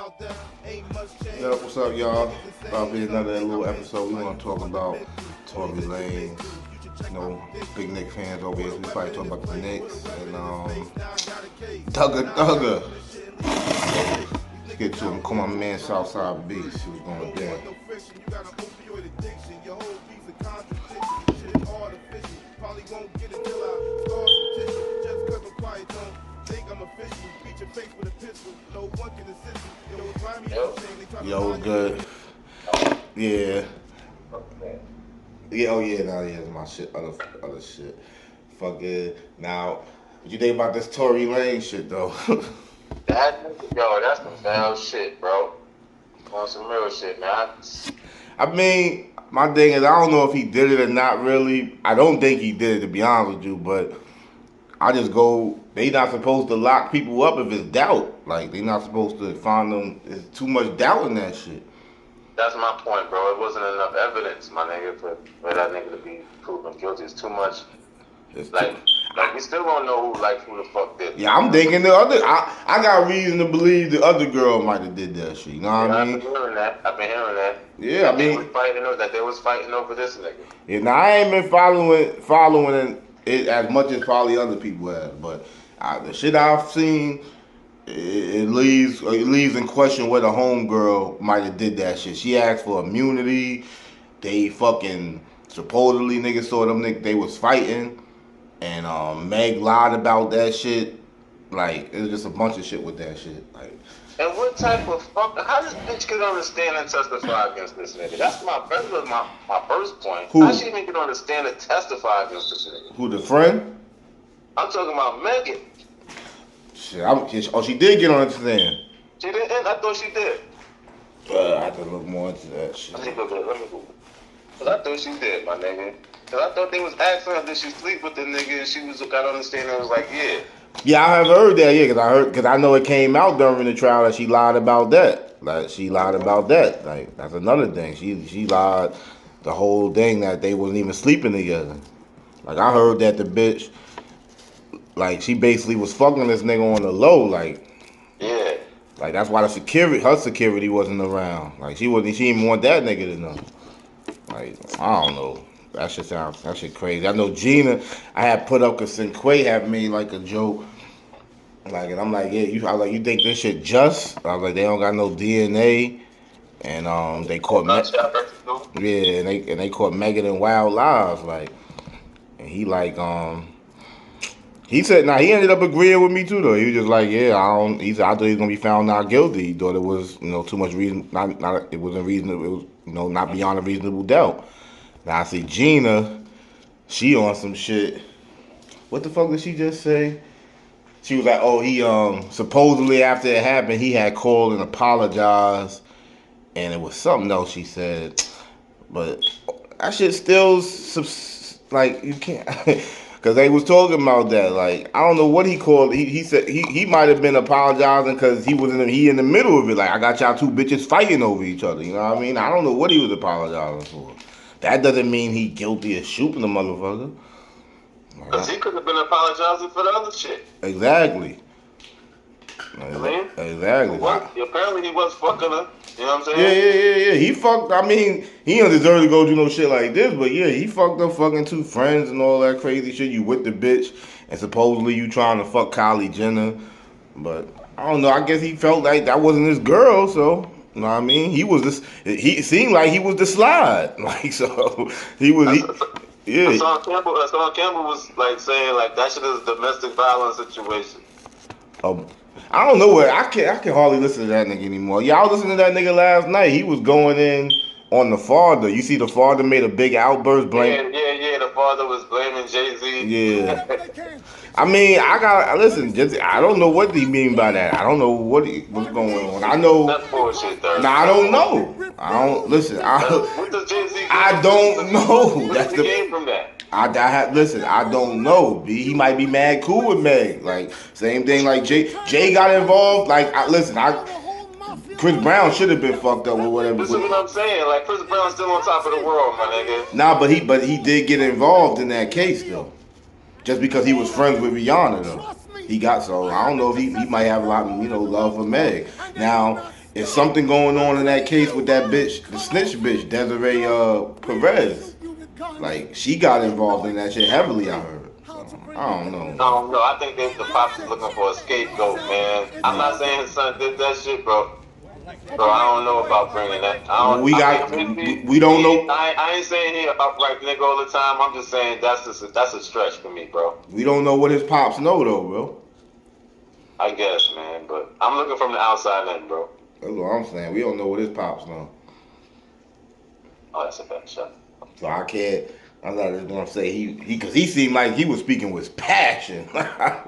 Yeah, what's up, y'all? About to be another little episode. We want to talk about Tory Lanez. You know, big Knicks fans over here. So we probably talk about the Knicks and Dugger. Let's get to him. Call my man Southside Beast. He was going down. Yo, good. Yeah. Yeah, oh yeah, nah, yeah, it's my shit, other shit. Fuck it. Now, what you think about this Tory Lanez shit though? That's some foul shit, bro. On some real shit, man. I mean, my thing is, I don't know if he did it or not. Really, I don't think he did it, to be honest with you. But I just go. They not supposed to lock people up if it's doubt. Like they not supposed to find them. There's too much doubt in that shit. That's my point, bro. It wasn't enough evidence, my nigga, for that nigga to be proven guilty. It's too much. Like we still don't know who the fuck did it. Yeah, I'm thinking the other. I got reason to believe the other girl might have did that shit. You know what I mean? I've been hearing that. Yeah, I mean, they was fighting over this nigga. Yeah, now I ain't been following it as much as probably other people have, but the shit I've seen, it leaves in question whether homegirl might have did that shit. She asked for immunity. They fucking supposedly niggas saw them they was fighting, and Meg lied about that shit. Like it was just a bunch of shit with that shit. Like. And what type of fuck? How does bitch get on the stand and testify against this nigga? That was my first point. Who? How she even get on the stand and testify against this nigga? Who, the friend? I'm talking about Megan. Shit, she did get on the stand. She didn't? I thought she did. I have to look more into that shit. Let me go. Cause I thought she did, my nigga. Cause I thought they was asking her did she sleep with the nigga, and she got on the stand and was like, yeah. Yeah, I have heard that. Yeah, because I know it came out during the trial that she lied about that. Like she lied about that. Like that's another thing. She lied the whole thing that they wasn't even sleeping together. Like I heard that the bitch, like she basically was fucking this nigga on the low. Like yeah. Like that's why her security wasn't around. Like she didn't even want that nigga to know. Like I don't know. That shit crazy. I know Gina, I had put up because Cinquay had made like a joke. Like, and I'm like, yeah, you think this shit just? I was like, they don't got no DNA, and they caught and they caught Megan in wild lies. Like, and he like, he said, he ended up agreeing with me too though. He was just like, yeah, I thought he was gonna be found not guilty. He thought it was, too much reason, it wasn't reasonable, it was, not beyond a reasonable doubt. Now I see Gina, she on some shit. What the fuck did she just say? She was like, oh, he supposedly after it happened, he had called and apologized, and it was something else she said. But that shit still like you can't, because they was talking about that. Like I don't know what he called. He said he might have been apologizing because he in the middle of it. Like I got y'all two bitches fighting over each other. You know what I mean? I don't know what he was apologizing for. That doesn't mean he guilty of shooting the motherfucker. Because he could have been apologizing for the other shit. Exactly. I mean? Exactly. Apparently he was fucking her. You know what I'm saying? Yeah. He fucked, he don't deserve to go do no shit like this, but yeah, he fucked up fucking two friends and all that crazy shit. You with the bitch, and supposedly you trying to fuck Kylie Jenner. But, I don't know, I guess he felt like that wasn't his girl, so... You know what I mean? He seemed like he was the slide. Like, so, yeah. Hassan Campbell was like saying like that shit is a domestic violence situation. I don't know where I can hardly listen to that nigga anymore. Yeah, I was listening to that nigga last night. He was going in on the father. You see the father made a big outburst blaming. Yeah. The father was blaming Jay-Z. Yeah. I gotta listen. I don't know what he mean by that. I don't know what's going on. I know. That's bullshit, though. Nah, I don't know. I don't listen. What does Jay-Z? I don't know. That's the game from that. Listen, I don't know. He might be mad cool with Meg. Like same thing. Like Jay got involved. Like Chris Brown should have been fucked up with whatever. This is what I'm saying. Like Chris Brown's still on top of the world, my nigga. Nah, but he did get involved in that case though. Just because he was friends with Rihanna though. He got so I don't know if he might have a lot of love for Meg. Now Is something going on in that case with that bitch, the snitch bitch, Desiree Perez? Like she got involved in that shit heavily. I heard. So, I don't know, man. No, I think the pops is looking for a scapegoat, man. I'm not saying his son did that shit, bro. Bro, I don't know about bringing that. We got. We don't know. I ain't saying he an upright nigga all the time. I'm just saying that's a stretch for me, bro. We don't know what his pops know though, bro. I guess, man, but I'm looking from the outside in, bro. That's what I'm saying. We don't know what his pops know. Oh, that's a bad shot. So I can't. I'm not just gonna say he because he seemed like he was speaking with passion.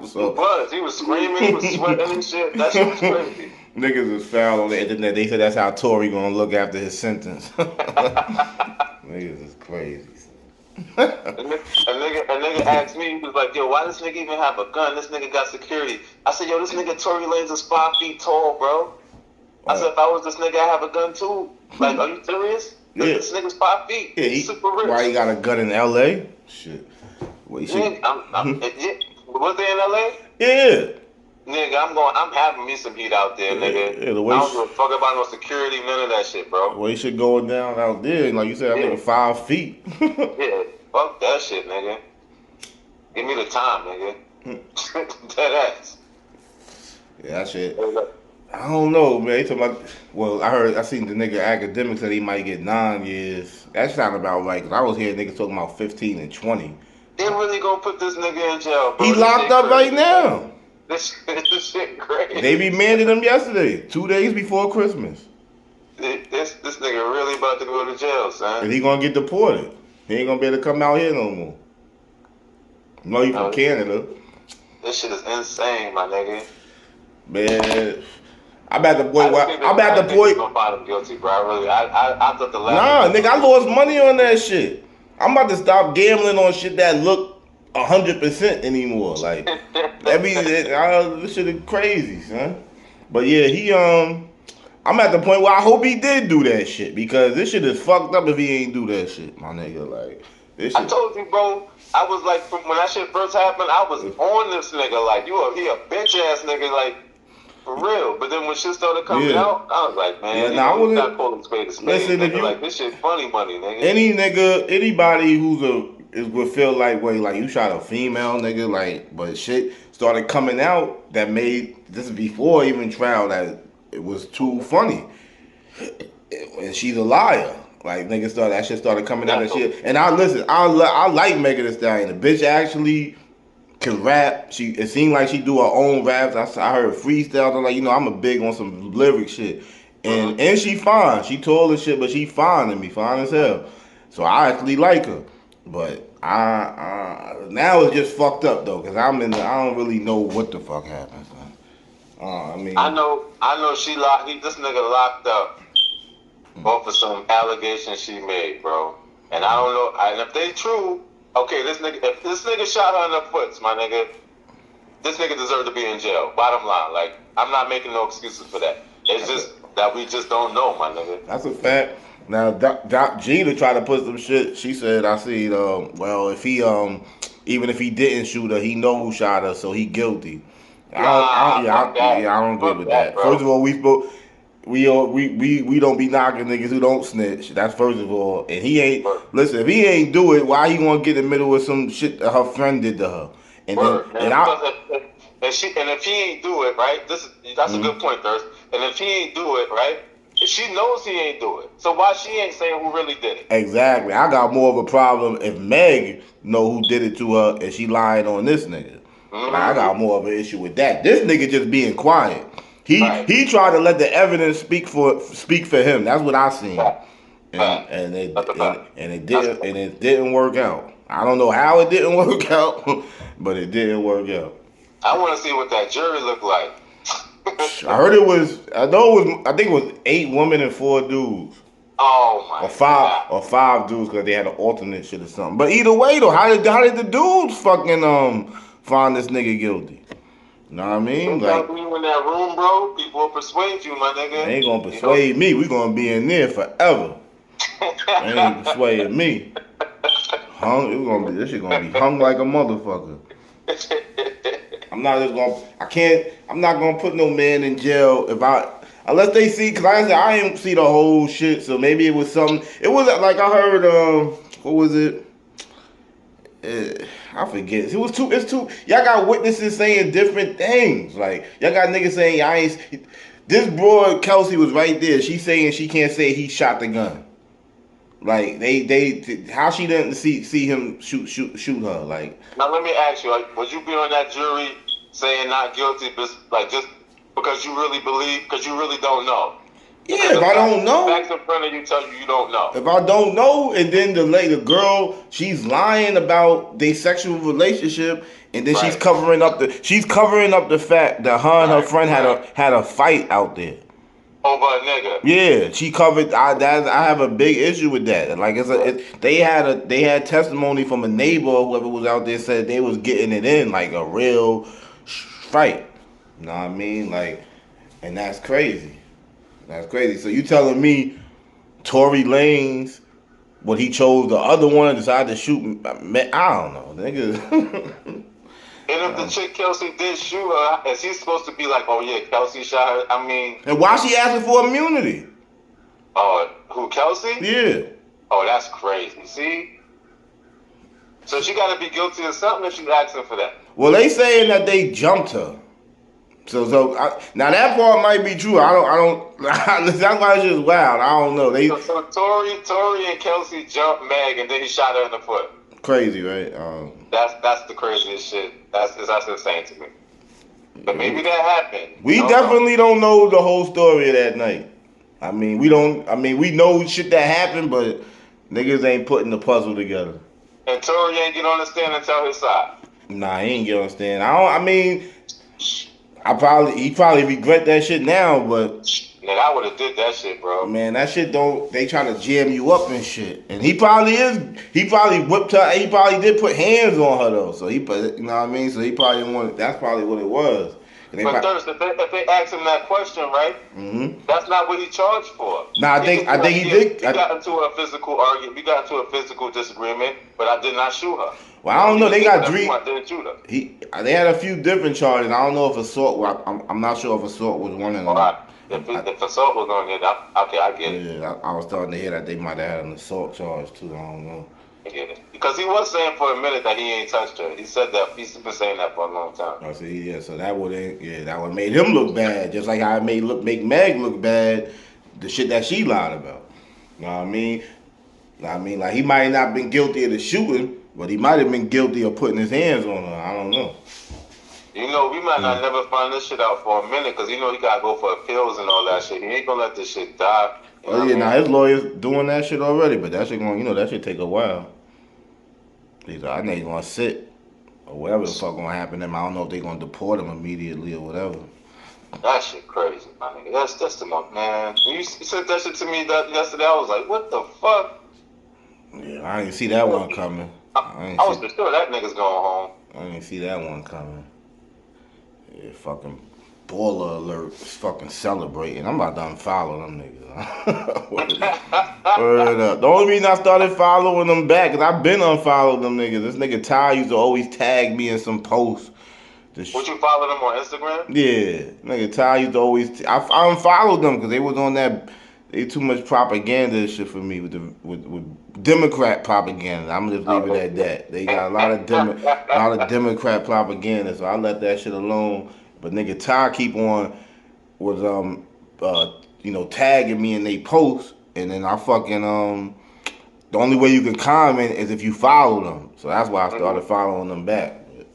So he was screaming, he was sweating and shit. That shit was crazy. Niggas was foul on the internet. They said that's how Tory gonna look after his sentence. Niggas is crazy. a nigga asked me, he was like, yo, why this nigga even have a gun? This nigga got security. I said, yo, this nigga Tory Lanez is 5 feet tall, bro. I said, if I was this nigga, I have a gun too. Like, are you serious? Yeah. This nigga's 5 feet. Yeah, He's super rich. Why he got a gun in L.A.? Shit. Well, was they in L.A.? Yeah. Nigga, I'm having me some heat out there, nigga. Yeah, I don't give a fuck about no security, none of that shit, bro. Well, he should go down out there, like you said, I think 5 feet. Yeah, fuck that shit, nigga. Give me the time, nigga. Dead ass. Yeah, that shit. I don't know, man. He talking about, well, I seen the nigga academic said he might get 9 years. That sound about right, because I was hearing niggas talking about 15 and 20. They really gonna put this nigga in jail, bro. He locked up right now. This shit crazy. They remanded him yesterday, 2 days before Christmas. This nigga really about to go to jail, son. And he gonna get deported. He ain't gonna be able to come out here no more. No, he from Canada. This shit is insane, my nigga. Man, I'm at the point where I'm at the point. Gonna find him guilty, bro. I thought the Nah, last. nigga, I lost money on that shit. I'm about to stop gambling on shit that look 100% anymore. Like, this shit is crazy, son. But yeah, I'm at the point where I hope he did do that shit because this shit is fucked up if he ain't do that shit, my nigga. Like, this shit. I told you, bro. I was like, when that shit first happened, I was on this nigga. Like, he a bitch ass nigga, like, for real. But then when shit started coming out, I was like, man, I wasn't not calling spade a spade. Listen, nigga. Like, this shit funny money, nigga. Anybody would feel like, wait, like you shot a female nigga, like, but shit started coming out that made this before even trial that it was too funny, and she's a liar. Like that shit started coming out and shit. And I like Megan Thee Stallion. The bitch actually can rap. It seemed like she do her own raps. I heard freestyles. I'm like, I'm a big on some lyric shit. And she fine. She tall as shit, but she fine to me, fine as hell. So I actually like her. But now it's just fucked up though, cause I don't really know what the fuck happened. I know this nigga locked up off of some allegations she made, bro. And I don't know. And if they true, okay, if this nigga shot her in the foots, my nigga, this nigga deserve to be in jail. Bottom line, like, I'm not making no excuses for that. It's just that we just don't know, my nigga. That's a fact. Now, Doc Gina tried to put some shit. She said, I see, if he, even if he didn't shoot her, he know who shot her, so he guilty. I don't agree with that. Bro. First of all, we don't be knocking niggas who don't snitch. That's first of all. And he ain't, listen, if he ain't do it, why he gonna get in the middle of some shit that her friend did to her? And if he ain't do it, right? That's a good point, Thirst. And if he ain't do it, right? She knows he ain't do it. So why she ain't saying who really did it? Exactly. I got more of a problem if Meg know who did it to her and she lying on this nigga. Mm-hmm. Like, I got more of an issue with that. This nigga just being quiet. He tried to let the evidence speak for him. That's what I seen. And it didn't work out. I don't know how it didn't work out, but it didn't work out. I want to see what that jury looked like. I think it was 8 women and 4 dudes. Oh my God. Or 5 dudes because they had an alternate shit or something. But either way though, how did the dudes fucking find this nigga guilty? You know what I mean? Like, you in that room, bro, people will persuade you, my nigga. They ain't gonna persuade me. We gonna be in there forever. They ain't persuading me. This shit gonna be hung like a motherfucker. I'm not gonna put no man in jail Unless they see, cause like I said, I didn't see the whole shit, so maybe it was something. It was like I heard, what was it? I forget. It was two. It's two. Y'all got witnesses saying different things. Like y'all got niggas saying I ain't. This broad Kelsey was right there. She saying she can't say he shot the gun. Like how she didn't see him shoot her. Like now, let me ask you: like, would you be on that jury saying not guilty, like just because you really believe, because you really don't know? Yeah, if I don't know, facts in front of you tell you don't know. If I don't know, and then the girl, she's lying about their sexual relationship, and then she's covering up the fact that her and her friend had a fight out there over a nigga. Yeah, she covered. I have a big issue with that. Like they had testimony from a neighbor or whoever was out there said they was getting it in like a real fight. You know what I mean? Like, and that's crazy. That's crazy. So you telling me Tory Lanez, when he chose the other one, decided to shoot? I don't know, nigga. And if the chick Kelsey did shoot her, is he supposed to be like, oh yeah, Kelsey shot her? I mean, and why she asking for immunity? Oh, who, Kelsey? Yeah. Oh, that's crazy. See? So she got to be guilty of something if she's asking for that. Well, they saying that they jumped her. So now that part might be true. I don't. That's why it's just wild. I don't know. So Tory and Kelsey jumped Meg, and then he shot her in the foot. Crazy, right? That's the craziest shit. That's insane to me. But maybe that happened. We definitely don't know the whole story of that night. I mean, we don't. I mean, we know shit that happened, but niggas ain't putting the puzzle together. And Tory ain't get on the stand and tell his side. Nah, he ain't get on the stand. I mean. He probably regret that shit now, but nigga, I would have did that shit, bro. Man, that shit don't. They trying to jam you up and shit, and he probably whipped her. He probably did put hands on her though, so he put, you know what I mean. So he probably wanted. That's probably what it was. But Thirst, if they ask him that question, right? Mm-hmm. That's not what he charged for. Nah, I think he did. We got into a physical argument. We got into a physical disagreement, but I did not shoot her. Well, I don't know. They got three. They had a few different charges. I don't know if assault. I'm not sure if assault was one of them. All right. If assault was on there, okay, I get it. Yeah, I was starting to hear that they might have had an assault charge too. I don't know. I get it. Because he was saying for a minute that he ain't touched her. He said that. He's been saying that for a long time. I see. Yeah, so that would made him look bad, just like how it make Meg look bad. The shit that she lied about. You know what I mean? Like he might not have been guilty of the shooting, but he might have been guilty of putting his hands on her. I don't know. You know, we might not never find this shit out for a minute because, you know, he got to go for appeals and all that shit. He ain't going to let this shit die. Oh, yeah, now his lawyer's doing that shit already, but that shit going, that shit take a while. He's like, I know he's going to sit or whatever the fuck going to happen to him. I don't know if they going to deport him immediately or whatever. That shit crazy, my nigga. That's the month, man. You said that shit to me yesterday. I was like, what the fuck? Yeah, I didn't see that one coming. I was for sure that nigga's going home. I didn't see that one coming. Yeah, fucking baller alert, fucking celebrating. I'm about to unfollow them niggas. Word up. The only reason I started following them back is I've been unfollowing them niggas. This nigga Ty used to always tag me in some posts. Would you follow them on Instagram? Yeah, nigga Ty used to always. I unfollowed them because they was on that. They too much propaganda shit for me with Democrat propaganda. I'm gonna just leave it at that. They got a lot of Democrat propaganda, so I let that shit alone. But nigga Ty keep on was tagging me in they posts, and then I fucking the only way you can comment is if you follow them. So that's why I started following them back. But,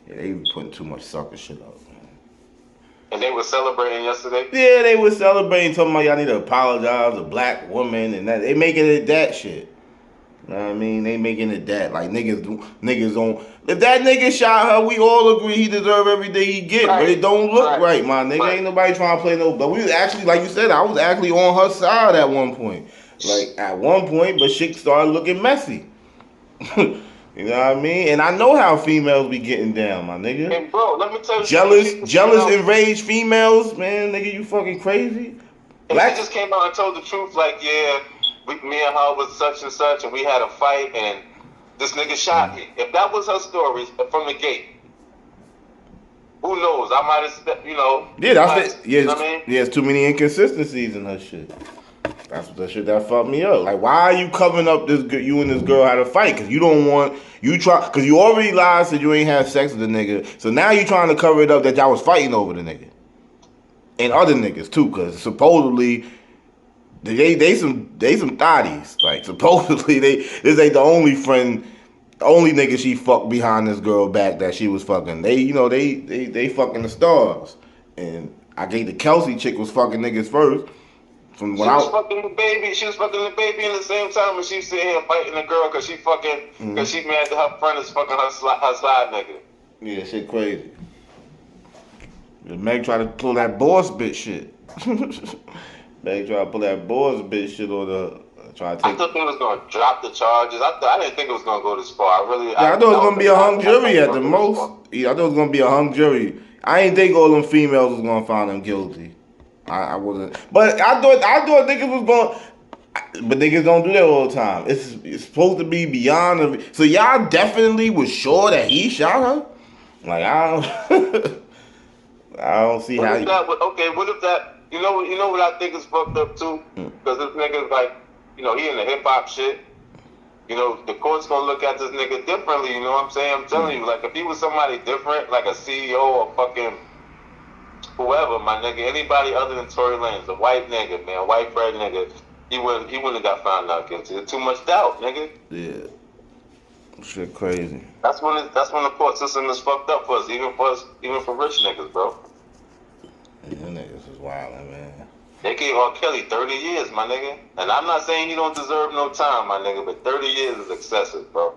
yeah, they be putting too much sucker shit up. And they were celebrating yesterday? Yeah, they were celebrating, talking about y'all need to apologize to black women and that. They making it that shit. You know what I mean? They making it that. Like, niggas don't. If that nigga shot her, we all agree he deserve everything he get. Right. But it don't look right, my nigga. Right. Ain't nobody trying to play no. But we was actually, like you said, I was actually on her side at one point. Like, at one point, but shit started looking messy. You know what I mean? And I know how females be getting down, my nigga. And bro, let me tell you, jealous, enraged females, man, nigga, you fucking crazy. Black just came out and told the truth, like, yeah, me and her was such and such, and we had a fight, and this nigga shot me. If that was her story from the gate, Who knows? I might have, Yeah, that's it. Yeah, you know what I mean? there's too many inconsistencies in her shit. That's the shit that fucked me up. Like, why are you covering up this? You and this girl had a fight because you don't want because you already lied, said you ain't had sex with the nigga. So now you trying to cover it up that y'all was fighting over the nigga and other niggas too, because supposedly they some thotties. Like supposedly this ain't the only only nigga she fucked behind this girl back that she was fucking. They fucking the stars, and I think the Kelsey chick was fucking niggas first. She was fucking the baby. She was fucking the baby in the same time, and she sitting here fighting the girl because she mad that her friend is fucking her side nigga. Yeah, shit crazy. Meg tried to pull that boss bitch shit. Meg tried to pull that boss bitch shit on the. I thought they was gonna drop the charges. I didn't think it was gonna go this far. I thought it was gonna be a hung jury at the most. Yeah, I thought it was gonna be a hung jury. I ain't think all them females was gonna find them guilty. I wasn't, but I thought niggas was going. But niggas don't do that all the time. It's supposed to be beyond. So y'all definitely was sure that he shot her. Like I don't see how. What if that? You know what I think is fucked up too? Because this nigga's like, he in the hip hop shit. The court's gonna look at this nigga differently. You know what I'm saying? I'm telling you, like if he was somebody different, like a CEO or fucking whoever, my nigga, anybody other than Tory Lanez, a white nigga, man, white bread nigga, he wouldn't have got found out guilty. There's too much doubt, nigga. Yeah. Shit crazy. That's when the court system is fucked up for us, even for rich niggas, bro. Yeah, niggas is wildin', man. They gave R. Kelly 30 years, my nigga. And I'm not saying he don't deserve no time, my nigga, but 30 years is excessive, bro.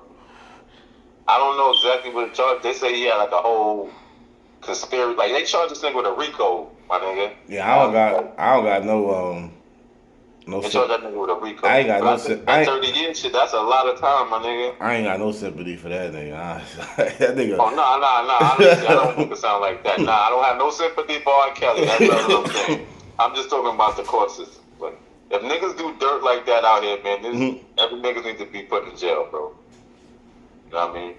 I don't know exactly what the charge. They say he had like a whole conspiracy. Like they charged this nigga with a RICO, my nigga. Yeah, I don't got no they charged that nigga with a RICO. I ain't got no sympathy. 30 years shit, that's a lot of time, my nigga. I ain't got no sympathy for that nigga. That nigga. Oh, no. I don't make it sound like that. Nah, I don't have no sympathy for R. Kelly. That's what I'm saying. I'm just talking about the court system. But if niggas do dirt like that out here, man, every nigga needs to be put in jail, bro. You know what I mean?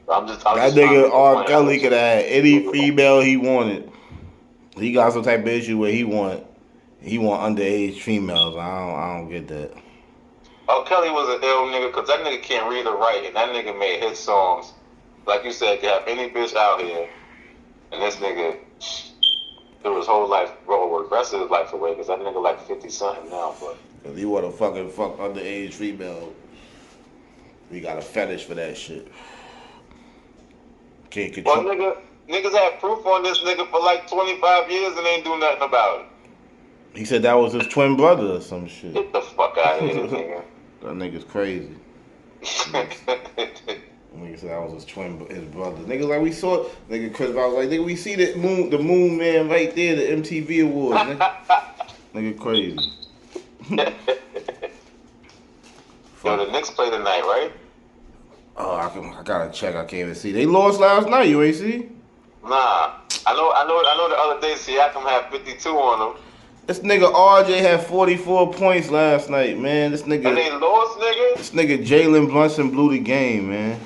That nigga R. Kelly could have had any female he wanted. He got some type of issue where he want underage females. I don't get that. R. Kelly was an ill nigga because that nigga can't read or write, and that nigga made hit songs. Like you said, you have any bitch out here, and this nigga threw his whole life, bro, the rest of his life away because that nigga like 50 something now, but. Because he want to fuck underage female. We got a fetish for that shit. Can't control. Well, niggas had proof on this nigga for like 25 years and ain't do nothing about it. He said that was his twin brother or some shit. Get the fuck out of here, nigga. That nigga's crazy. Nigga said that was his brother. Nigga, like we saw, nigga Chris, I was like, nigga, we see the moon man right there, the MTV Awards, nigga. Nigga crazy. Yo, the Knicks play tonight, right? Oh, I gotta check. I can't even see. They lost last night. You ain't see? Nah, I know. The other day, Siakam had 52 on him. This nigga RJ had 44 points last night, man. This nigga. And they lost, nigga. This nigga Jalen Brunson blew the game, man.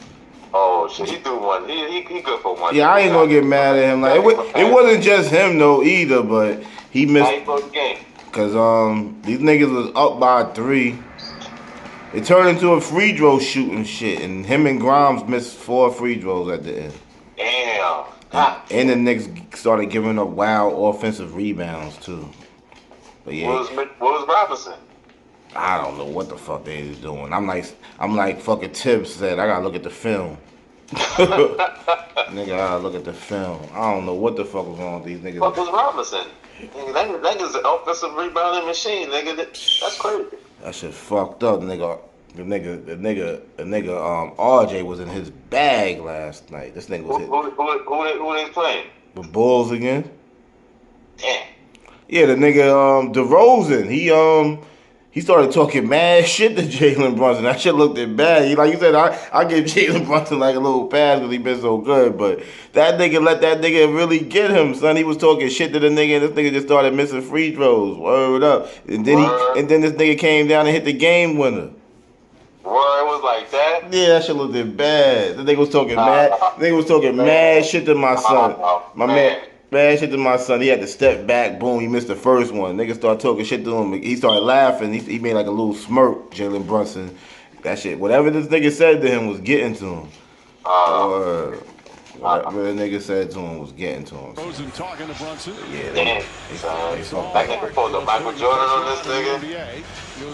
Oh shit, he do one. He good for one. Yeah, I ain't gonna get mad at him. Like it wasn't just him though either, but he missed. How he blew the game? Cause these niggas was up by 3. It turned into a free throw shooting shit, and him and Grimes missed 4 free throws at the end. Damn. And the Knicks started giving up wild offensive rebounds too. But yeah. What was Robinson? I don't know what the fuck they was doing. I'm like fucking Tibbs said, I gotta look at the film. Nigga, I gotta look at the film. I don't know what the fuck was wrong with these niggas. What was Robinson? That nigga's an offensive rebounding machine, nigga. That's crazy. That shit fucked up, nigga. The nigga, RJ was in his bag last night. This nigga was hit. Who they playing? The Bulls again. Damn. Yeah, the nigga, DeRozan, he started talking mad shit to Jalen Brunson. That shit looked bad. Like you said, I give Jalen Brunson like a little pass because he been so good. But that nigga let that nigga really get him, son. He was talking shit to the nigga, and this nigga just started missing free throws. Word up. And then this nigga came down and hit the game winner. Word, it was look like that? Yeah, that shit looked bad. The nigga was talking mad. The nigga was talking mad shit to my son. My man. Mad shit to my son. He had to step back. Boom, he missed the first one. Nigga started talking shit to him. He started laughing. He made like a little smirk, Jalen Brunson. That shit, whatever this nigga said to him was getting to him. Or whatever the nigga said to him was getting to him. Rosen talking to Brunson. Yeah, they pulled the Michael Jordan on this nigga.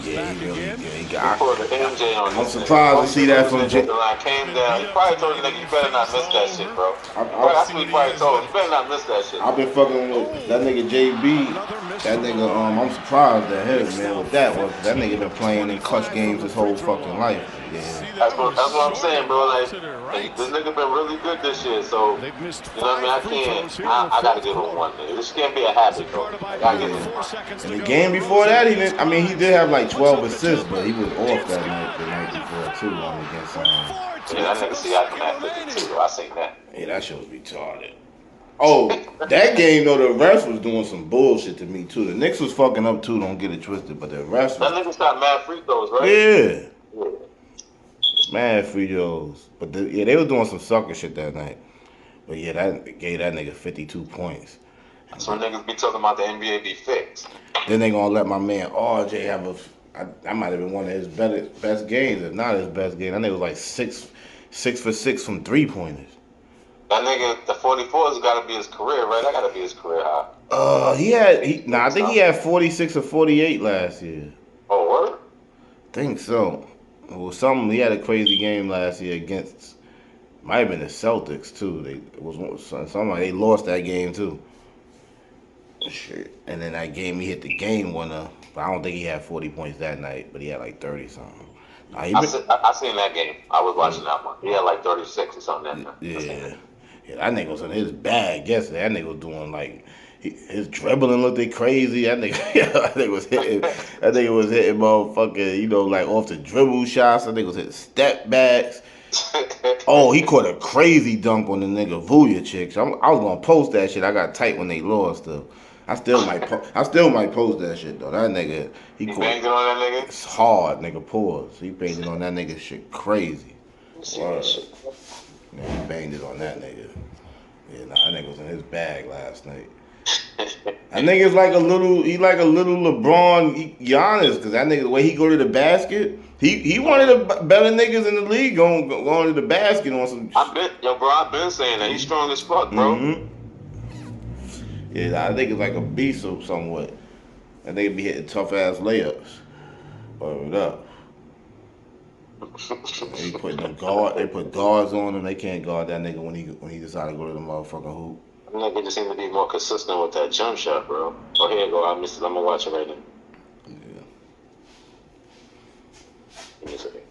Yeah, he got. Pulled the MJ on this. I'm surprised to see that from J. Came down. He probably told the nigga, you better not miss that shit, bro. That's what he probably told him. You better not miss that shit. I've been fucking with that nigga JB. That nigga, I'm surprised at him, man, with that one. That nigga been playing in clutch games his whole fucking life. Yeah. That's what I'm saying, bro. Like, this nigga been really good this year, so you know what I mean. I gotta give him one. Nigga. This can't be a habit, bro. I gotta give him one. In the game before that, he did have like 12 assists, but he was off that night, the night before too, against Yeah, that nigga see I come at 52. I seen that. Yeah, that shit was retarded. Oh, that game though, the refs was doing some bullshit to me too. The Knicks was fucking up too. Don't get it twisted, but the refs. That nigga shot mad free throws, right? Yeah. Mad free throws, but they was doing some sucker shit that night. But yeah, that gave that nigga 52 points. That's when niggas be talking about the NBA be fixed. Then they gonna let my man RJ have I might have been one of his best games, if not his best game. That nigga was like 6 for 6 from 3-pointers. That nigga, the 44 has got to be his career, right? That got to be his career high. I think he had 46 or 48 last year. Oh, what? I think so. Well, he had a crazy game last year against, might have been the Celtics too. They lost that game too. Shit. And then that game he hit the game winner, but I don't think he had 40 points that night, but he had like 30 something. I seen that game. I was watching that one. He had like 36 or something that night. Yeah. Yeah, that nigga was in his bag yesterday. That nigga was doing like his dribbling looked crazy. That nigga was hitting. That nigga was hitting motherfucking, like off the dribble shots. That nigga was hitting step backs. Oh, he caught a crazy dunk on the nigga Vujicic. I was gonna post that shit. I got tight when they lost though. I still might post that shit though. That nigga, he banged it on that nigga. It's hard, nigga. Pause. He banged it on that nigga shit crazy. Yeah, he banged it on that nigga. Yeah, that nigga was in his bag last night. That nigga's like a little LeBron Giannis, because that nigga, the way he go to the basket, he one of the better niggas in the league going to the basket on some. I've been saying that. He's strong as fuck, bro. Mm-hmm. Yeah, I think it's like a beast or somewhat. That nigga be hitting tough ass layups. Word up. They put guards on him. They can't guard that nigga when he decide to go to the motherfucking hoop. That nigga just seem to be more consistent with that jump shot, bro. Oh, here you go. I missed it. I'm gonna watch it right now. Yeah. Give me a second.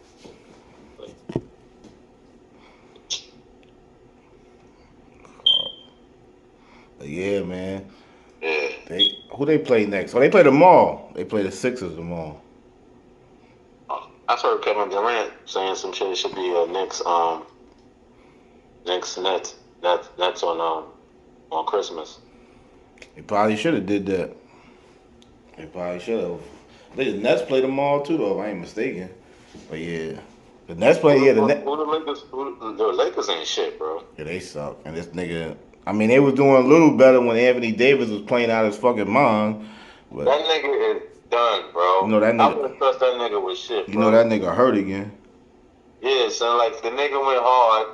Yeah, man. Yeah. Who they play next? Oh, they play tomorrow. They play the Sixers tomorrow. I heard Kevin Durant saying some shit. It should be Knicks Nets. That's on Christmas. They probably should have did that. They probably should have. The Nets play tomorrow too, though, if I ain't mistaken. But yeah, the Nets play. Yeah, the Lakers ain't shit, bro. Yeah, they suck. And this nigga, I mean, they was doing a little better when Anthony Davis was playing out his fucking mind. But that nigga is done, bro. You know that nigga. I wouldn't trust that nigga with shit, bro. You know that nigga hurt again. Yeah, so like the nigga went hard,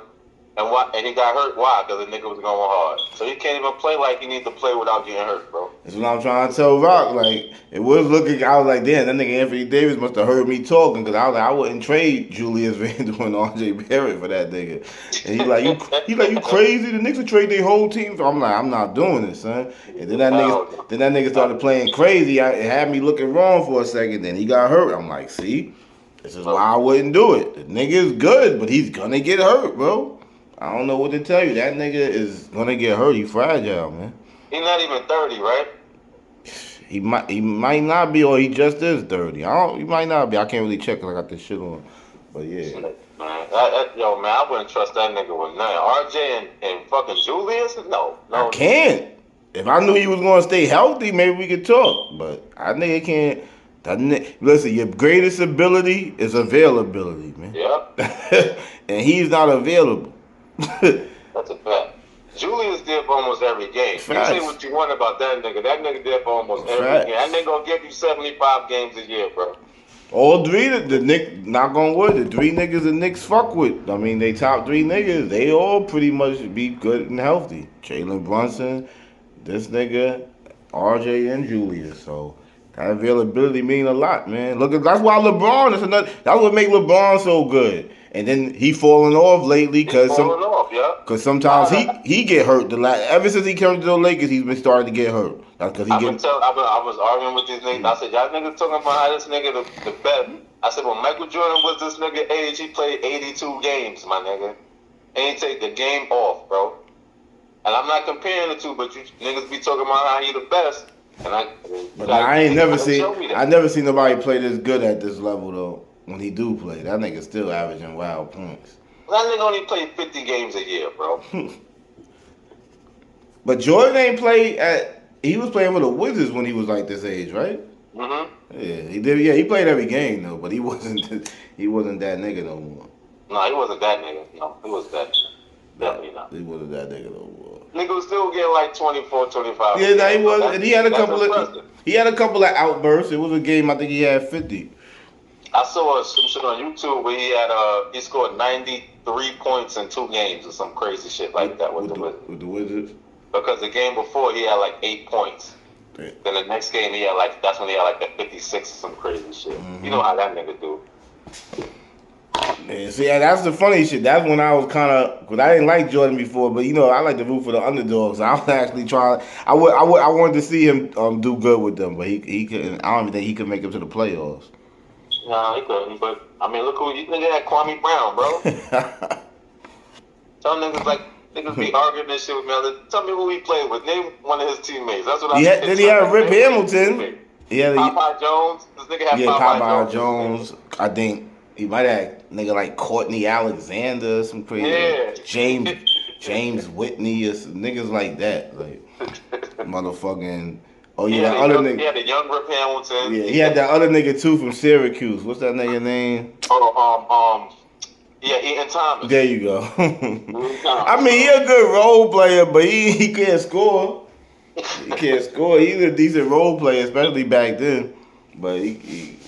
and he got hurt. Why? Because the nigga was going hard. So he can't even play like he needs to play without getting hurt, bro. That's what I'm trying to tell Rock. Like, it was looking, I was like, damn, that nigga Anthony Davis must have heard me talking, because I was like, I wouldn't trade Julius Randle and RJ Barrett for that nigga. And he like, you crazy? The Knicks would trade their whole team. So I'm like, I'm not doing this, son. And then that nigga started playing crazy. It had me looking wrong for a second. Then he got hurt. I'm like, see, this is why I wouldn't do it. The nigga is good, but he's gonna get hurt, bro. I don't know what to tell you. That nigga is gonna get hurt. He fragile, man. He's not even 30, right? He might not be, or he just is 30. He might not be. I can't really check because I got this shit on. But yeah. Man, I wouldn't trust that nigga with nothing. RJ and fucking Julius? No. I can't. If I knew he was gonna stay healthy, maybe we could talk. But I nigga can't. Listen, your greatest ability is availability, man. Yep. And he's not available. That's a fact. Julius did for almost every game. Facts. You say what you want about that nigga. That nigga did for almost every game. That nigga gonna give you 75 games a year, bro. All three, the Knicks, knock on wood, the three niggas the Knicks fuck with. I mean, they top three niggas, they all pretty much be good and healthy. Jalen Brunson, this nigga, RJ, and Julius. So that availability mean a lot, man. Look, that's why LeBron is another. That's what make LeBron so good. And then he falling off lately because sometimes he get hurt. Ever since he came to the Lakers, he's been starting to get hurt. That's because I was arguing with these niggas. I said, y'all niggas talking about how this nigga the best. I said, when Michael Jordan was this nigga age, he played 82 games, my nigga. And he take the game off, bro. And I'm not comparing the two, but you niggas be talking about how he the best. And I never seen nobody play this good at this level though. When he do play, that nigga still averaging wild points. That nigga only played 50 games a year, bro. But Jordan ain't played at. He was playing with the Wizards when he was like this age, right? Mhm. Yeah, he did. Yeah, he played every game though, but he wasn't. He wasn't that nigga no more. No, he wasn't that nigga. No, he was that. Definitely not. He wasn't that nigga no more. Nigga was still getting like 24, 25. Yeah, no, he was, and he had a couple of. He had a couple of outbursts. It was a game. I think he had 50. I saw some shit on YouTube where he scored 93 points in 2 games or some crazy shit like that with the Wizards. With the Wizards? Because the game before he had like 8 points. Yeah. Then the next game he had that's when he had like the 56 or some crazy shit. Mm-hmm. You know how that nigga do. Yeah, see, that's the funny shit. That's when I was kind of, because I didn't like Jordan before, but you know, I like to root for the underdogs. I was actually trying. I wanted to see him do good with them, but he couldn't. I don't even think he could make it to the playoffs. Nah, he couldn't. But I mean, look who you nigga had, Kwame Brown, bro. Some niggas be arguing this shit with me. Tell me who he played with. Name one of his teammates. That's what Then he had Rip Hamilton. Popeye Jones. This nigga had Popeye Jones. I think he might have nigga like Courtney Alexander, some crazy. Yeah. James Whitney, or some niggas like that, like motherfucking. Oh yeah, he that other nigga. He had a young Rip Hamilton. Yeah, he had that other nigga too from Syracuse. What's that nigga name? Yeah, Ian Thomas. There you go. I mean, he a good role player, but he can't score. He can't score. He's a decent role player, especially back then. But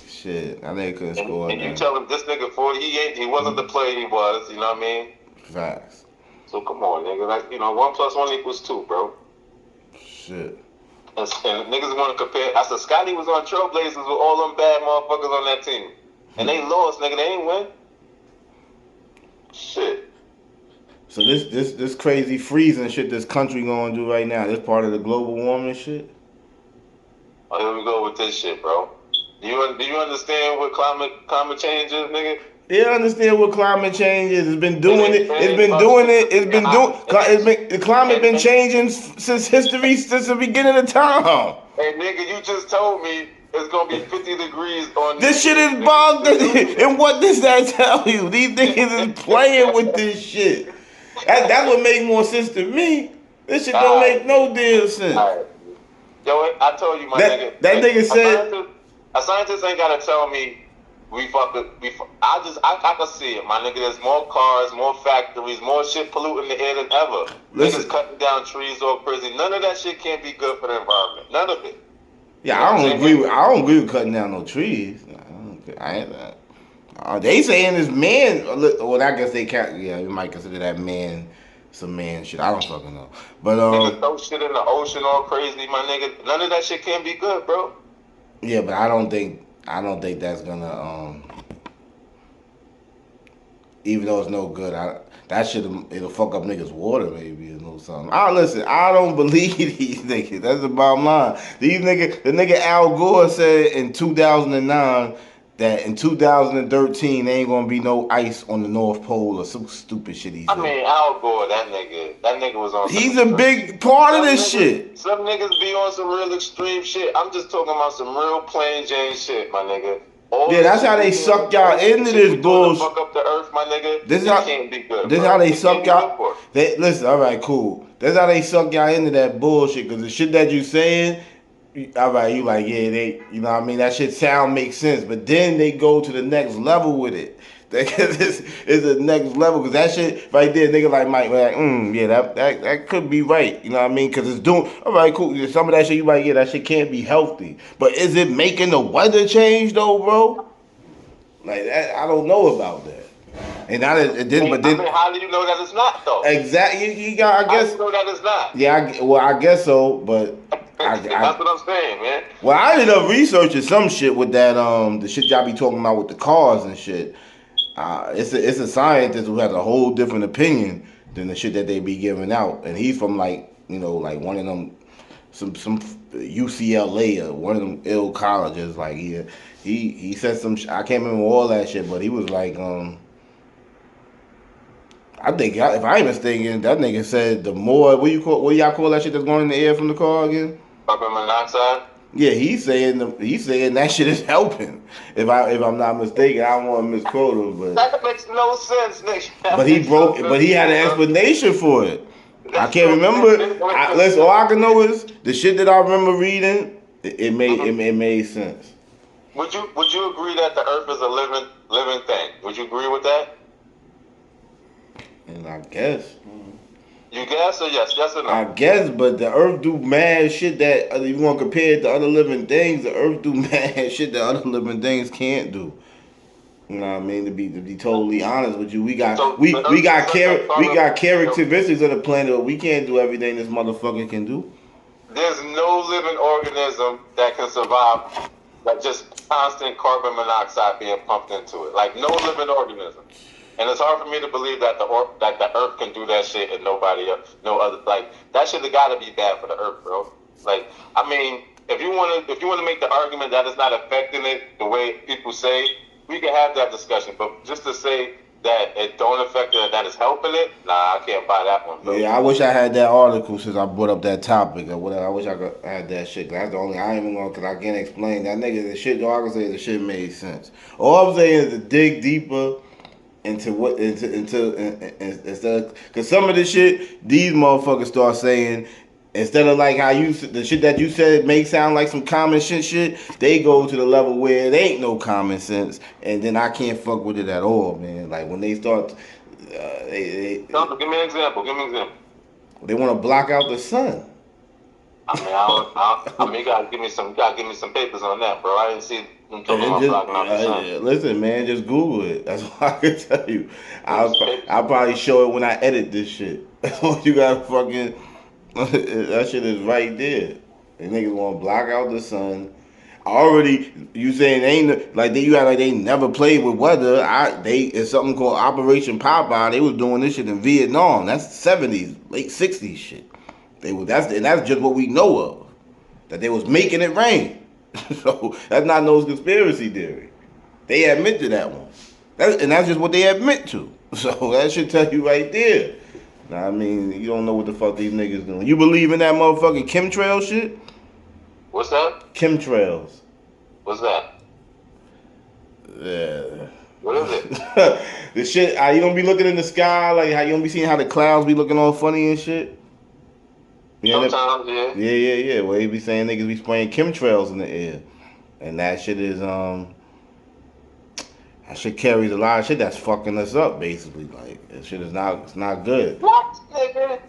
shit, I think he couldn't score. And you tell him this nigga 40, he wasn't the player he was. You know what I mean? Facts. So come on, nigga. Like 1 + 1 = 2, bro. Shit. And niggas want to compare. I said Scotty was on Trailblazers with all them bad motherfuckers on that team, and they lost, nigga. They ain't win. Shit. So this crazy freezing shit this country gonna do right now, this part of the global warming shit? Oh, here we go with this shit, bro. Do you understand what climate change is, nigga? They understand what climate change is. It's been doing it. The climate been changing since the beginning of time. Hey, nigga, you just told me it's gonna be 50 degrees on this shit is bugged. And what does that tell you? These niggas is playing with this shit. That would make more sense to me. This shit don't make no damn sense. Right. Yo, I told you, nigga. That nigga said a scientist ain't gotta tell me I can see it, my nigga. There's more cars, more factories, more shit polluting the air than ever. Niggas cutting down trees all crazy. None of that shit can't be good for the environment. None of it. Yeah, I don't agree with cutting down no trees. They saying this man. Well, I guess they can't. Yeah, you might consider that man some man shit. I don't fucking know. But niggas throw shit in the ocean all crazy, my nigga. None of that shit can be good, bro. Yeah, but I don't think that's gonna. Even though it's no good, that shit it'll fuck up niggas' water maybe or something. Listen, I don't believe these niggas. That's the bottom line. These niggas, the nigga Al Gore said in 2009 that in 2013 there ain't gonna be no ice on the North Pole or some stupid shit he said. I mean, Al Gore, that nigga was on. He's a big part of this shit. Some niggas be on some real extreme shit. I'm just talking about some real plain Jane shit, my nigga. That's how they suck y'all into this bullshit. Fuck up the earth, my nigga. This can't be good. This how they suck y'all. Listen, all right, cool. That's how they suck y'all into that bullshit. Cause the shit that you saying, All right, you like, yeah, they, you know what I mean? That shit makes sense. But then they go to the next level with it. It's the next level because that shit right there, nigga like Mike, like, yeah, that could be right. You know what I mean? Because it's doing, all right, cool. Some of that shit you like, yeah, that shit can't be healthy. But is it making the weather change though, bro? Like that, I don't know about that. And now it did, but then, how do you know that it's not though? Exactly, you got. I guess. How do you know that it's not? Yeah, I guess so, but that's what I'm saying, man. Well, I ended up researching some shit with that the shit y'all be talking about with the cars and shit. It's a scientist who has a whole different opinion than the shit that they be giving out, and he's from like like one of them some UCLA or one of them ill colleges. Like he said some I can't remember all that shit, but he was like I think if I ain't mistaken, that nigga said the more what y'all call that shit that's going in the air from the car again? Carbon monoxide. Yeah, he's saying that shit is helping. If I'm not mistaken, I don't want to misquote him, but that makes no sense, Nick. But he had an explanation for it. I can't remember. All I can know is the shit that I remember reading. It made sense. Would you agree that the Earth is a living thing? Would you agree with that? And I guess. You guess or yes or no? I guess, but the Earth do mad shit that if you want to compare it to other living things, the Earth do mad shit that other living things can't do. You know what I mean? To be totally honest with you, we got characteristics of the planet, but we can't do everything this motherfucker can do. There's no living organism that can survive like just constant carbon monoxide being pumped into it. Like no living organism. And it's hard for me to believe that the Earth can do that shit and nobody else, no other. Like that shit has got to be bad for the Earth, bro. Like I mean, if you want to make the argument that it's not affecting it the way people say, we can have that discussion. But just to say that it don't affect it, that it's helping it, nah, I can't buy that one, bro. Yeah, I wish I had that article since I brought up that topic or whatever. I wish I could have that shit. That's the only I ain't even going because I can't explain that nigga. The shit, all I can say is the shit made sense. All I'm saying is to dig deeper. Into because some of the shit these motherfuckers start saying instead of like how the shit that you said may sound like some common shit, they go to the level where it ain't no common sense, and then I can't fuck with it at all, man. Like when they start, give me an example. They want to block out the sun. I mean, you gotta give me some papers on that, bro. I didn't see. Listen, man, just Google it. That's what I can tell you. I'll probably show it when I edit this shit. That's what you gotta fucking. That shit is right there. And niggas want to block out the sun. You saying they ain't like they never played with weather. It's something called Operation Popeye. They was doing this shit in Vietnam. That's 70s, late 60s shit. That's just what we know of. That they was making it rain. So that's not no conspiracy theory. They admit to that one. And that's just what they admit to. So that should tell you right there. Now, I mean, you don't know what the fuck these niggas doing. You believe in that motherfucking chemtrail shit? What's that? Chemtrails. What's that? Yeah. What is it? The shit, you don't be looking in the sky, like how you don't be seeing how the clouds be looking all funny and shit? Sometimes, yeah. Yeah. Well, they be saying niggas be spraying chemtrails in the air. And that shit is, that shit carries a lot of shit that's fucking us up, basically. Like, that shit is it's not good. What, nigga?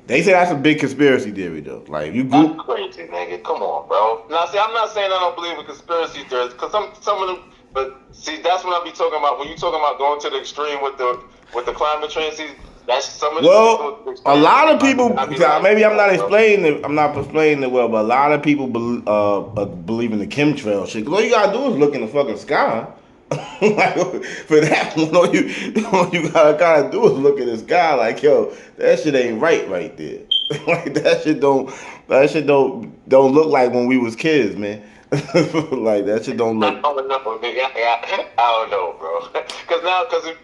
They say that's a big conspiracy theory, though. Like, you That's crazy, nigga. Come on, bro. Now, see, I'm not saying I don't believe in conspiracy theories, because some of them, but see, that's what I be talking about. When you talking about going to the extreme with the climate change, see, that's some of the a lot of people. Maybe I'm not explaining it. I'm not explaining it well, but a lot of people believe in the chemtrail shit. Cause all you gotta do is look in the fucking sky. Like, for that one, all you gotta do is look at the sky. Like, yo, that shit ain't right there. Like that shit don't look like when we was kids, man. Like that shit don't look. I don't know, bro.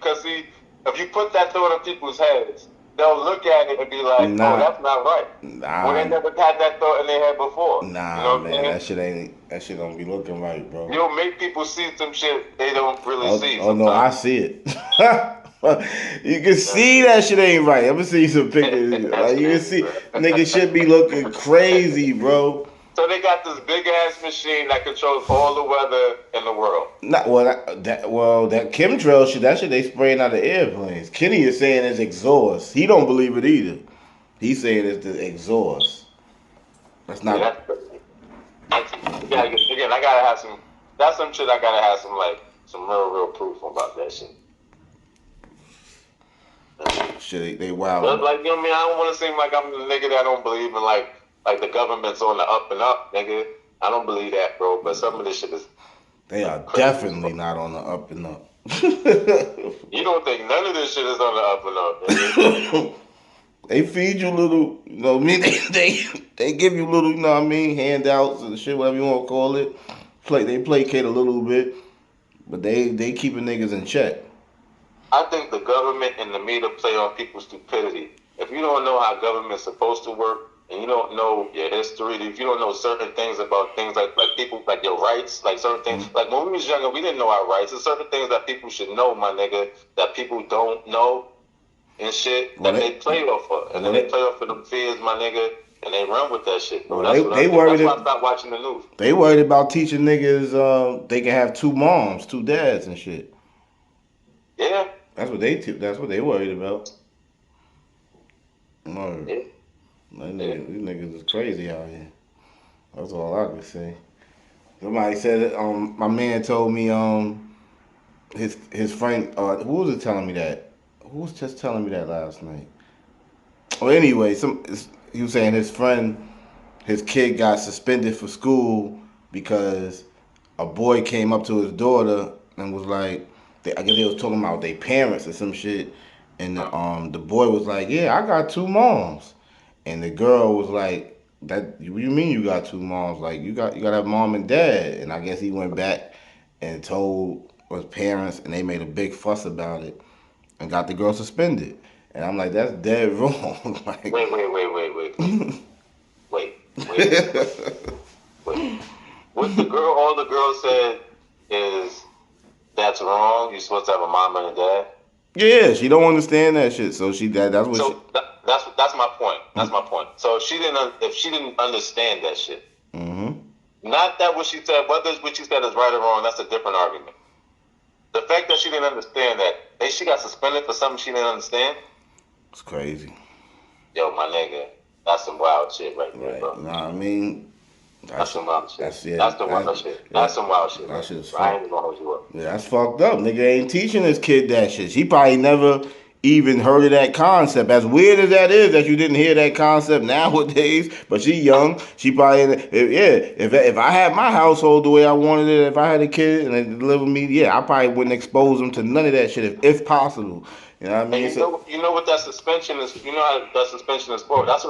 Cause see. If you put that thought in people's heads, they'll look at it and be like, "Oh, that's not right." Well, they never had that thought in their head before. Nah, you know man, that shit don't be looking right, bro. You'll make people see some shit they don't really see. Oh no, I see it. You can see that shit ain't right. Ever see some pictures? Like you can see, niggas should be looking crazy, bro. So they got this big ass machine that controls all the weather in the world. Not well. That chemtrail shit. That shit they spraying out of airplanes. Kenny is saying it's exhaust. He don't believe it either. He's saying it's the exhaust. That's not. Yeah, again, I gotta have some. That's some shit. I gotta have some real proof about that shit. Shit, they wild. But like, you know what I mean? I don't want to seem like I'm the nigga that don't believe in like the government's on the up and up, nigga. I don't believe that, bro. But some of this shit is. They are definitely not on the up and up. You don't think none of this shit is on the up and up, nigga? They feed you little, you know what I mean? They give you little, you know what I mean, handouts and shit, whatever you want to call it. They placate a little bit, but they keeping niggas in check. I think the government and the media play on people's stupidity. If you don't know how government's supposed to work, and you don't know your history, if you don't know certain things about things like people, like your rights, like certain things, like when we was younger, we didn't know our rights. There's certain things that people should know, my nigga, that people don't know and shit that they play off of. And then they play off of them fears, my nigga, and they run with that shit. Bro. That's why I stopped watching the news. They worried about teaching niggas they can have two moms, two dads and shit. Yeah. That's what they worried about. No. Yeah. These niggas is crazy out here. That's all I can say. Somebody said it, my man told me his friend who was it telling me that? Who was just telling me that last night? Well, anyway, he was saying his kid got suspended for school because a boy came up to his daughter and was like, I guess they was talking about their parents or some shit, and the boy was like, "Yeah, I got two moms," and the girl was like, "That what you mean you got two moms? Like you got to have mom and dad?" And I guess he went back and told his parents, and they made a big fuss about it and got the girl suspended. And I'm like, that's dead wrong. Like, wait. What all the girl said is that's wrong. You're supposed to have a mom and a dad. Yeah, she don't understand that shit. So that's what. So that's my point. That's my point. So if she didn't understand that shit, not that what she said, whether what she said is right or wrong, that's a different argument. The fact that she didn't understand that, she got suspended for something she didn't understand. It's crazy. Yo, my nigga, that's some wild shit right there, bro. Nah, I mean, that's some wild shit. That's some wild shit. Yeah, that's some wild shit. That shit's I ain't even gonna hold you up. Yeah, that's fucked up. Nigga ain't teaching this kid that shit. She probably never even heard of that concept. As weird as that is, that you didn't hear that concept nowadays. But she young. She probably, if I had my household the way I wanted it, if I had a kid and they lived with me, I probably wouldn't expose them to none of that shit if possible. You know what I mean? You know what that suspension is? You know how that suspension is for? That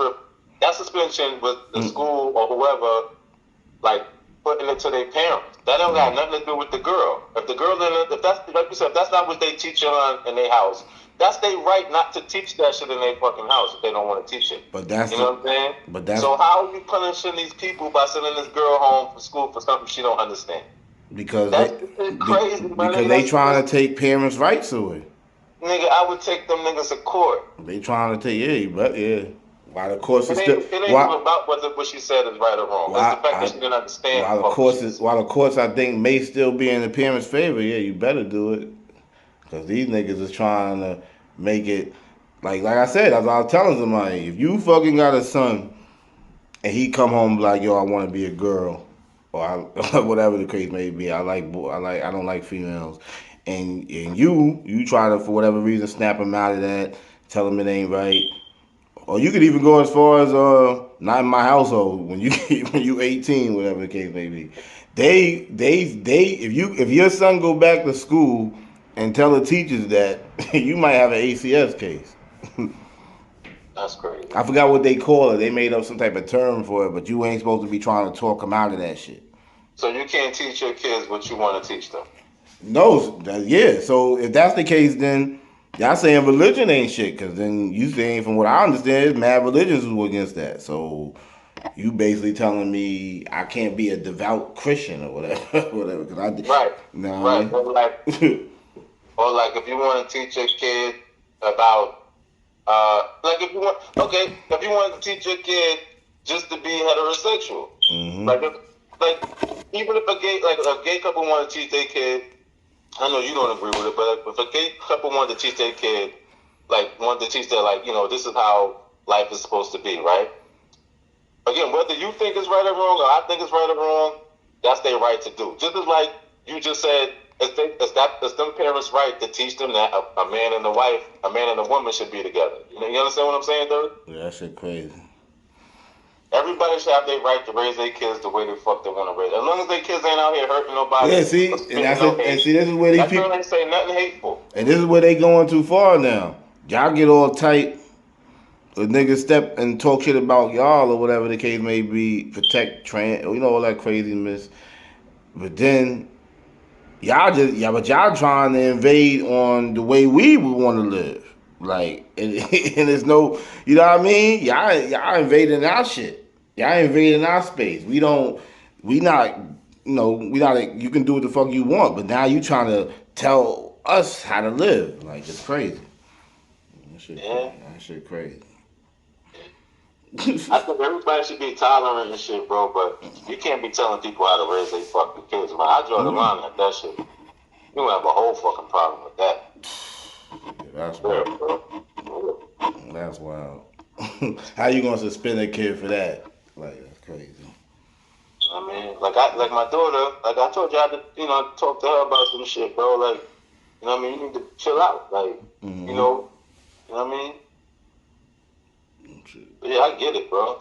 suspension with the school or whoever, like putting it to their parents. That don't got nothing to do with the girl. If the girl, if that's like you said, if that's not what they teach her in their house, that's their right not to teach that shit in their fucking house if they don't want to teach it. But that's you know what I'm saying. So how are you punishing these people by sending this girl home from school for something she don't understand? Because that's crazy. Because they trying to take parents' rights away. Nigga, I would take them niggas to court. They trying to take Why the courts is still? It ain't even about whether what she said is right or wrong. It's the fact that she didn't understand. While the courts I think may still be in the parents' favor. Yeah, you better do it. Because these niggas is trying to make it like I said. As I was telling somebody, if you fucking got a son and he come home like, yo, I want to be a girl, or whatever the case may be. I don't like females. And you try to, for whatever reason, snap him out of that, tell him it ain't right. Or you could even go as far as not in my household when you 18, whatever the case may be. If your son go back to school and tell the teachers that, you might have an ACS case. That's crazy. I forgot what they call it. They made up some type of term for it, but you ain't supposed to be trying to talk them out of that shit. So you can't teach your kids what you want to teach them? No, so if that's the case, then y'all saying religion ain't shit, because then you saying, from what I understand, mad religions was against that. So you basically telling me I can't be a devout Christian or whatever. Right. No, right. Or like if you want to teach your kid about, if you want to teach your kid just to be heterosexual, Mm-hmm. Like even if a gay couple want to teach their kid, I know you don't agree with it, but if a gay couple wanted to teach their kid, like wanted to teach their this is how life is supposed to be, right? Again, whether you think it's right or wrong, or I think it's right or wrong, that's their right to do. Just as like you just said, it's them parents' right to teach them that a man and a man and a woman should be together. You understand what I'm saying, dude? Yeah, that shit crazy. Everybody should have their right to raise their kids the way the fuck they want to raise. As long as their kids ain't out here hurting nobody, Yeah, see, and that's it. And see, this is where these that people. girl ain't say nothing hateful. And this is where they going too far now. Y'all get all tight. A nigga step and talk shit about y'all or whatever the case may be. Protect trans, all that craziness. But then but y'all trying to invade on the way we would want to live. Like, and there's no, you know what I mean? Y'all invading our shit. Y'all invading our space. We not, you can do what the fuck you want, but now you trying to tell us how to live. Like, it's crazy. That shit crazy. I think everybody should be tolerant and shit, bro, but you can't be telling people how to raise their fucking kids, man. I draw the line at that shit. You don't have a whole fucking problem with that. Yeah, that's wild. Bro. That's wild. How you gonna suspend a kid for that? Like, that's crazy. I mean, like my daughter, like I told you, I had to, talk to her about some shit, bro. Like, you know what I mean? You need to chill out. Like, you know what I mean? But yeah, I get it, bro.